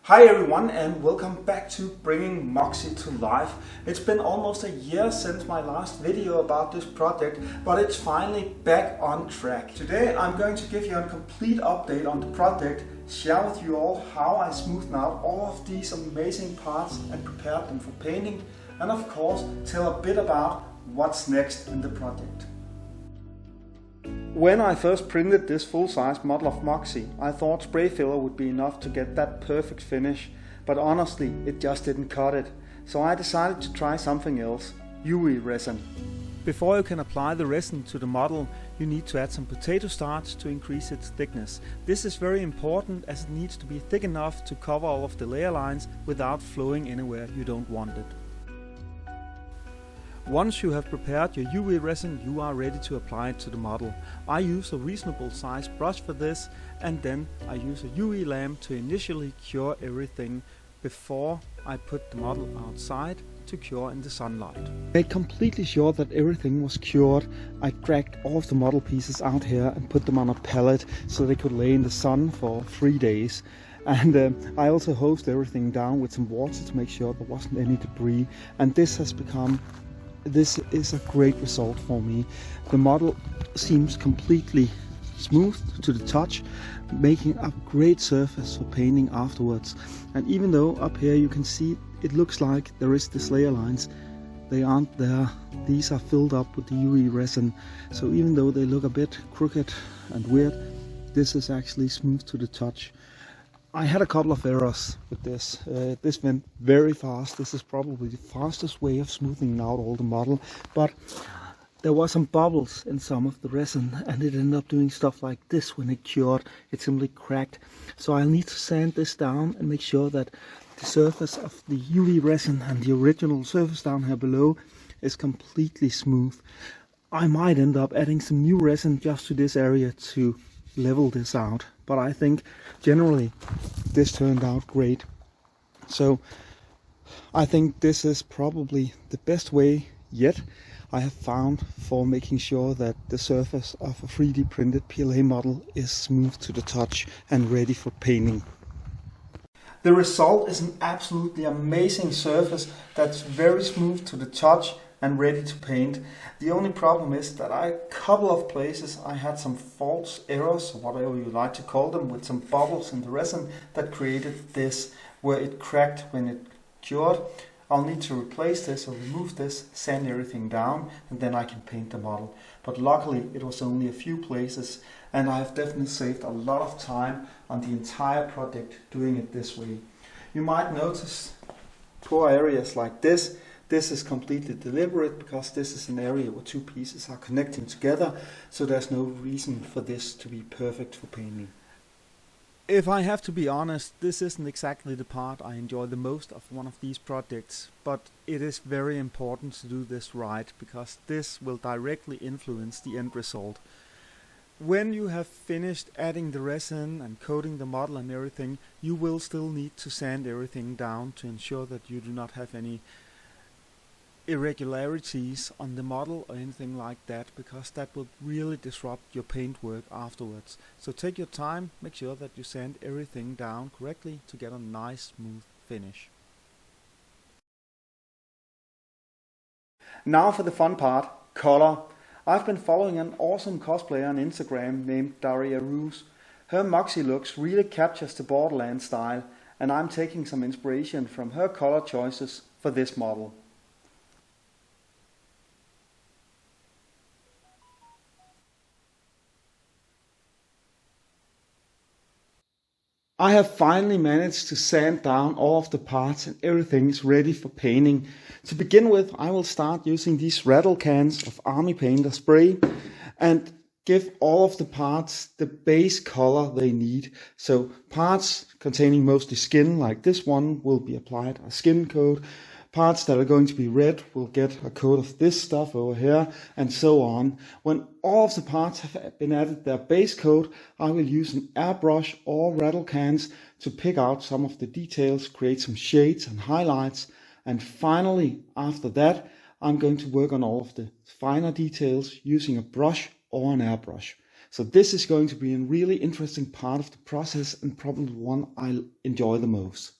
Hi everyone and welcome back to bringing Moxxi to life. It's been almost a year since my last video about this project, but it's finally back on track. Today I'm going to give you a complete update on the project, share with you all how I smoothed out all of these amazing parts and prepared them for painting, and of course tell a bit about what's next in the project. When I first printed this full-size model of Moxxi, I thought spray filler would be enough to get that perfect finish, but honestly it just didn't cut it. So I decided to try something else, UV resin. Before you can apply the resin to the model, you need to add some potato starch to increase its thickness. This is very important as it needs to be thick enough to cover all of the layer lines without flowing anywhere you don't want it. Once you have prepared your UV resin, you are ready to apply it to the model. I use a reasonable size brush for this, and then I use a UV lamp to initially cure everything before I put the model outside to cure in the sunlight. To make completely sure that everything was cured, I dragged all of the model pieces out here and put them on a pallet so they could lay in the sun for 3 days. And I also hosed everything down with some water to make sure there wasn't any debris, and this is a great result for me. The model seems completely smooth to the touch, making a great surface for painting afterwards. And even though up here you can see it looks like there is this layer lines, they aren't there. These are filled up with the UV resin, so even though they look a bit crooked and weird, this is actually smooth to the touch. I had a couple of errors with this. This went very fast. This is probably the fastest way of smoothing out all the model, but there were some bubbles in some of the resin and it ended up doing stuff like this when it cured. It simply cracked. So I'll need to sand this down and make sure that the surface of the UV resin and the original surface down here below is completely smooth. I might end up adding some new resin just to this area to level this out, but I think generally this turned out great. So I think this is probably the best way yet I have found for making sure that the surface of a 3D printed PLA model is smooth to the touch and ready for painting. The result is an absolutely amazing surface that's very smooth to the touch and ready to paint. The only problem is that a couple of places I had some false errors, or whatever you like to call them, with some bubbles in the resin that created this, where it cracked when it cured. I'll need to replace this or remove this, sand everything down, and then I can paint the model. But luckily it was only a few places, and I have definitely saved a lot of time on the entire project doing it this way. You might notice poor areas like this. This is completely deliberate because this is an area where two pieces are connecting together, so there's no reason for this to be perfect for painting. If I have to be honest, this isn't exactly the part I enjoy the most of one of these projects, but it is very important to do this right, because this will directly influence the end result. When you have finished adding the resin and coating the model and everything, you will still need to sand everything down to ensure that you do not have any irregularities on the model or anything like that, because that will really disrupt your paint work afterwards. So take your time, make sure that you sand everything down correctly to get a nice smooth finish. Now for the fun part, color. I've been following an awesome cosplayer on Instagram named Daria Roos. Her Moxxi looks really captures the Borderlands style, and I'm taking some inspiration from her color choices for this model. I have finally managed to sand down all of the parts and everything is ready for painting. To begin with, I will start using these rattle cans of Army Painter spray and give all of the parts the base color they need. So parts containing mostly skin, like this one, will be applied a skin coat. Parts that are going to be red will get a coat of this stuff over here, and so on. When all of the parts have been added their base coat, I will use an airbrush or rattle cans to pick out some of the details, create some shades and highlights, and finally, after that, I'm going to work on all of the finer details using a brush or an airbrush. So this is going to be a really interesting part of the process and probably one I'll enjoy the most.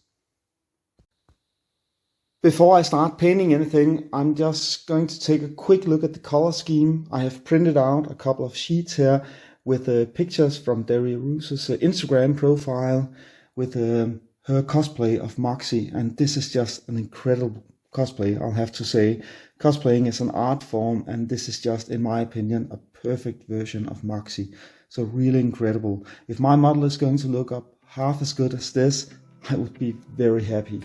Before I start painting anything, I'm just going to take a quick look at the color scheme. I have printed out a couple of sheets here with pictures from Daria Russo's Instagram profile with her cosplay of Moxxi, and this is just an incredible cosplay, I'll have to say. Cosplaying is an art form, and this is just, in my opinion, a perfect version of Moxxi. So really incredible. If my model is going to look up half as good as this, I would be very happy.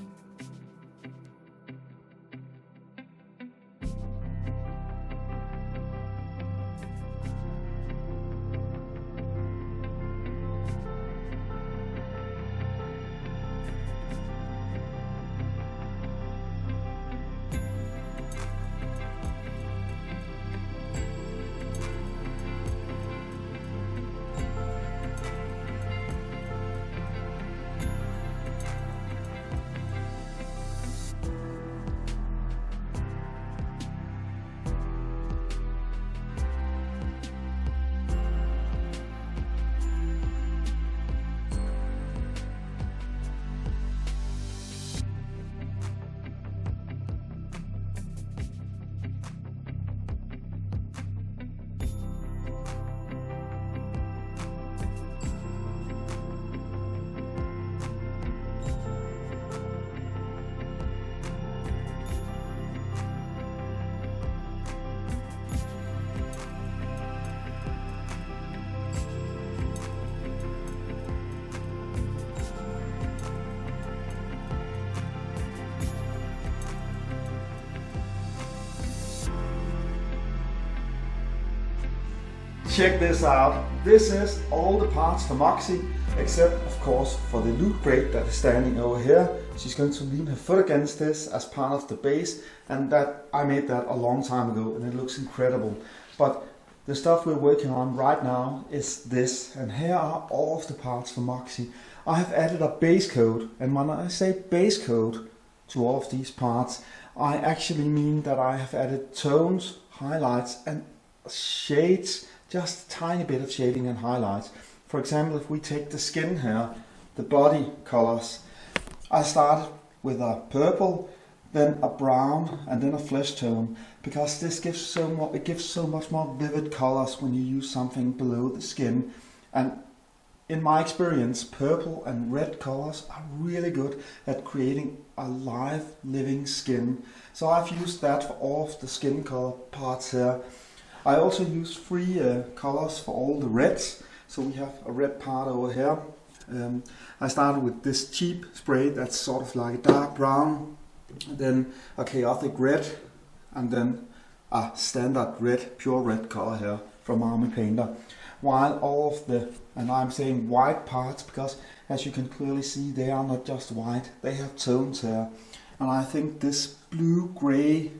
Check this out. This is all the parts for Moxxi, except of course for the loot crate that is standing over here. She's going to lean her foot against this as part of the base, and that I made that a long time ago and it looks incredible. But the stuff we're working on right now is this, and here are all of the parts for Moxxi. I have added a base coat, and when I say base coat to all of these parts, I actually mean that I have added tones, highlights and shades. Just a tiny bit of shading and highlights. For example, if we take the skin here, the body colors, I started with a purple, then a brown, and then a flesh tone, because this gives so much more vivid colors when you use something below the skin. And in my experience, purple and red colors are really good at creating a live, living skin. So I've used that for all of the skin color parts here. I also used 3 colors for all the reds, so we have a red part over here. I started with this cheap spray that's sort of like a dark brown, then a chaotic red, and then a standard red, pure red color here from Army Painter. While all of the, and I'm saying white parts, because as you can clearly see they are not just white, they have tones here. And I think this blue-gray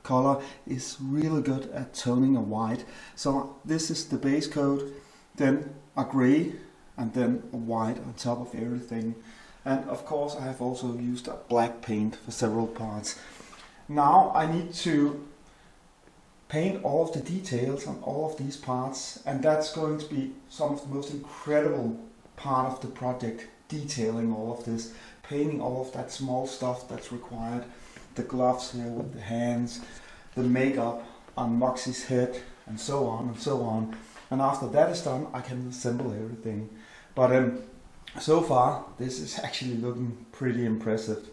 color is really good at toning a white. So this is the base coat, then a gray, and then a white on top of everything. And of course I have also used a black paint for several parts. Now I need to paint all of the details on all of these parts, and that's going to be some of the most incredible part of the project, detailing all of this, painting all of that small stuff that's required. The gloves here with the hands, the makeup on Moxxi's head, and so on and so on. And after that is done, I can assemble everything. But so far, this is actually looking pretty impressive.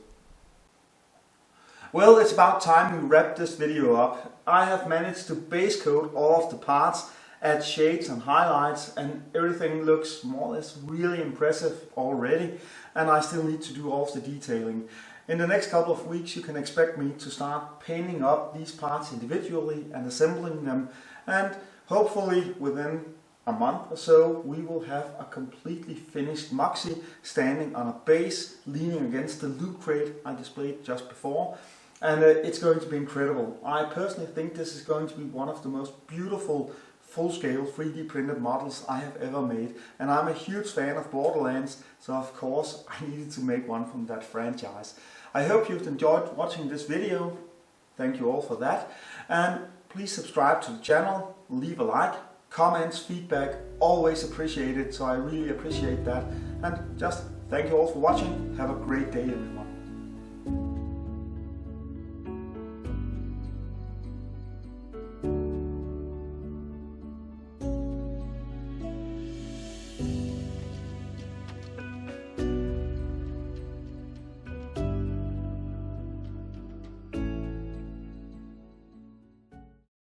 Well, it's about time we wrap this video up. I have managed to base coat all of the parts, add shades and highlights, and everything looks more or less really impressive already. And I still need to do all of the detailing. In the next couple of weeks you can expect me to start painting up these parts individually and assembling them, and hopefully within a month or so we will have a completely finished Moxxi standing on a base leaning against the loot crate I displayed just before, and it's going to be incredible. I personally think this is going to be one of the most beautiful full-scale 3D printed models I have ever made, and I'm a huge fan of Borderlands, so of course I needed to make one from that franchise. I hope you've enjoyed watching this video. Thank you all for that, and please subscribe to the channel, leave a like, comments, feedback, always appreciated, so I really appreciate that. And just thank you all for watching. Have a great day everyone.